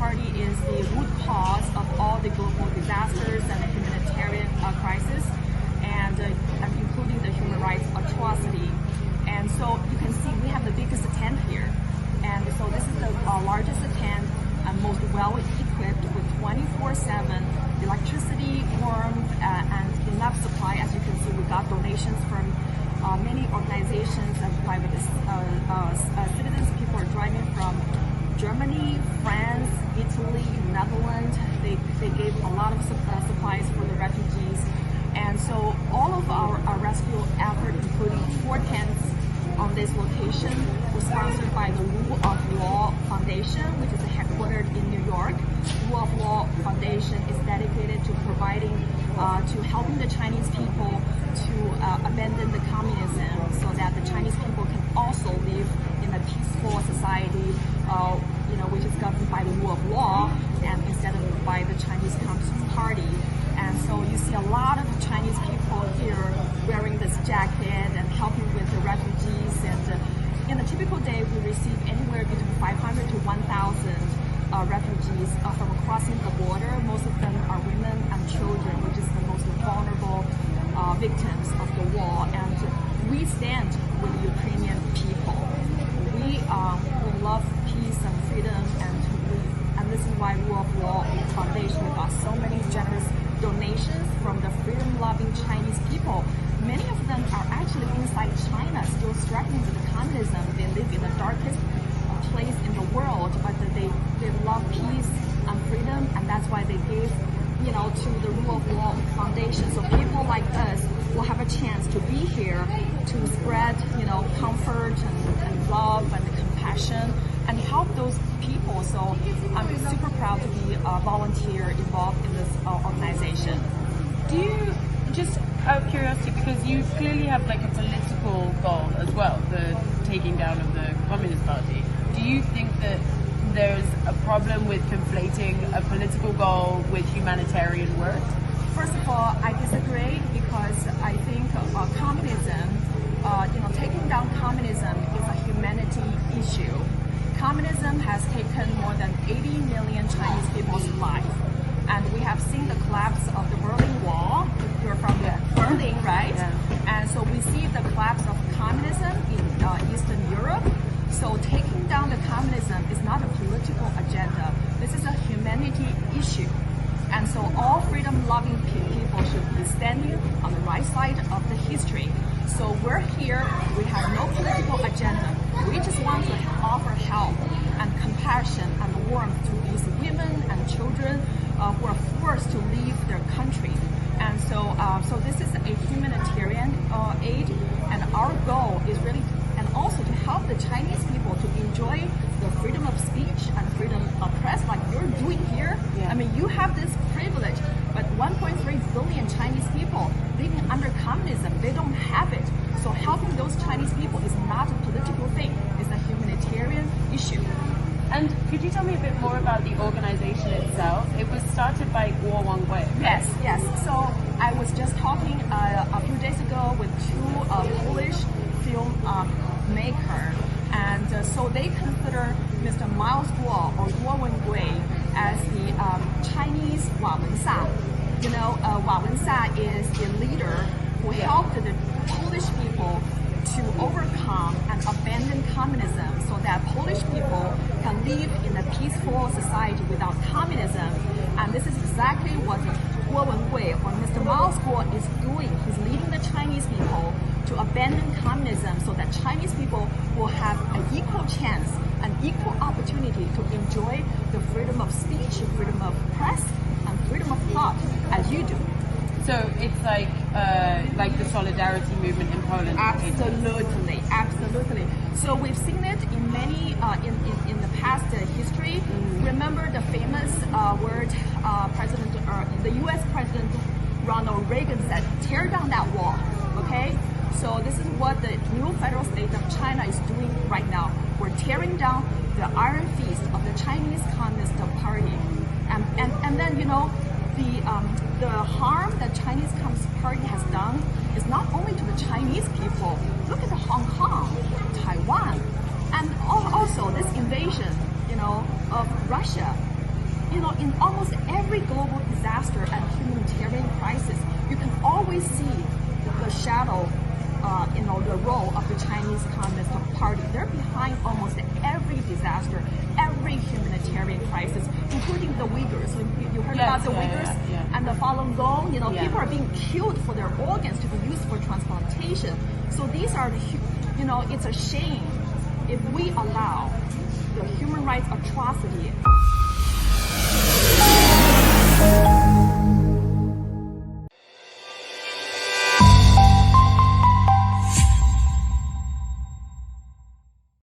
Party is the root cause of all the global disasters and the humanitarian crisis, and including the human rights atrocity. And so you can see we have the biggest tent here. And so this is the largest tent and most well-equipped with 24/7 electricity, warmth, and enough supply. As you can see, we got donations from many organizations and private citizens. People are driving from Germany, France, Italy, Netherlands. They gave a lot of supplies for the refugees. And so all of our rescue effort, including 4 tents on this location, was sponsored by the Rule of Law Foundation, which is headquartered in New York. Rule of Law Foundation is dedicated to providing, to helping the Chinese people to abandon the communism so that the Chinese people can also live in a peaceful society, which is governed by the rule of law and instead of by the Chinese Communist Party. And so you see a lot of Chinese people here wearing this jacket and helping with the refugees. And in a typical day, we receive anywhere between 500 to 1,000 refugees from crossing the border. Most of them are women and children, which is the most vulnerable victims of the war. And we stand with the Ukrainian people. We love peace and freedom, and this is why Rule of Law Foundation got so many generous donations from the freedom-loving Chinese people. Many of them are actually inside China, still struggling with communism. They live in the darkest place in the world, but they love peace and freedom, and that's why they gave, to the Rule of Law Foundation. So people like us will have a chance to be here to spread, comfort and love and compassion and help those people. So I'm super proud to be a volunteer involved in this organization. Do you, just out of curiosity, because you clearly have like a political goal as well, the taking down of the Communist Party, do you think that there's a problem with conflating a political goal with humanitarian work? First of all, I disagree because I think communism, taking down communism is a humanity issue. Communism has taken more than 80 million Chinese people's life. And we have seen the collapse of the Berlin Wall. You're from Berlin, right? Yeah. And so we see the collapse of communism in Eastern Europe. So taking down the communism is not a political agenda. This is a humanity issue. And so all freedom-loving people should be standing on the right side of the history. So we're here, we have no political agenda. We just want to offer help and compassion and warmth to these women and children who are forced to leave their country. And so this is a humanitarian aid, and our goal is really, and also to help the Chinese people to enjoy the freedom of speech and freedom of press like you're doing here. Yeah. I mean, you have this privilege, but 1.3 billion Chinese people living under communism, they don't have it. So helping those Chinese people is not a political thing, it's a humanitarian issue. And could you tell me a bit more about the organization itself? It was started by Guo Wangwei. Yes. So I was just talking a few days ago with 2 Polish film makers, and so they consider Mr. Miles Guo or Guo Wangwei as the Chinese Wa Wensa. Wa Wensa is the leader who helped the Polish people to overcome and abandon communism so that Polish people can live in a peaceful society without communism. And this is exactly what Guo Wangwei or Mr. Miles Guo is doing. He's leading the Chinese people to abandon communism so that Chinese people will have an equal chance, an equal opportunity to enjoy the freedom of speech, freedom of press, and freedom of thought as you do. So it's like the solidarity movement in Poland. Absolutely. So we've seen it in many in the past history. Remember the famous word the U.S. President Ronald Reagan said, "Tear down that wall." Okay. So this is what the new federal state of China is doing right now. We're tearing down the iron fist of the Chinese Communist Party, and then the harm that Chinese Communist Party has done is not only to the Chinese people. Look at the Hong Kong, Taiwan, and also this invasion, of Russia. in almost every global disaster and humanitarian crisis, you can always see the shadow, the role of the Chinese Communist Party. They're behind almost every disaster, every humanitarian crisis, including the Uyghurs. You heard about the Uyghurs and the Falun Gong. People are being killed for their organs to be used for transplantation. So these are it's a shame if we allow the human rights atrocity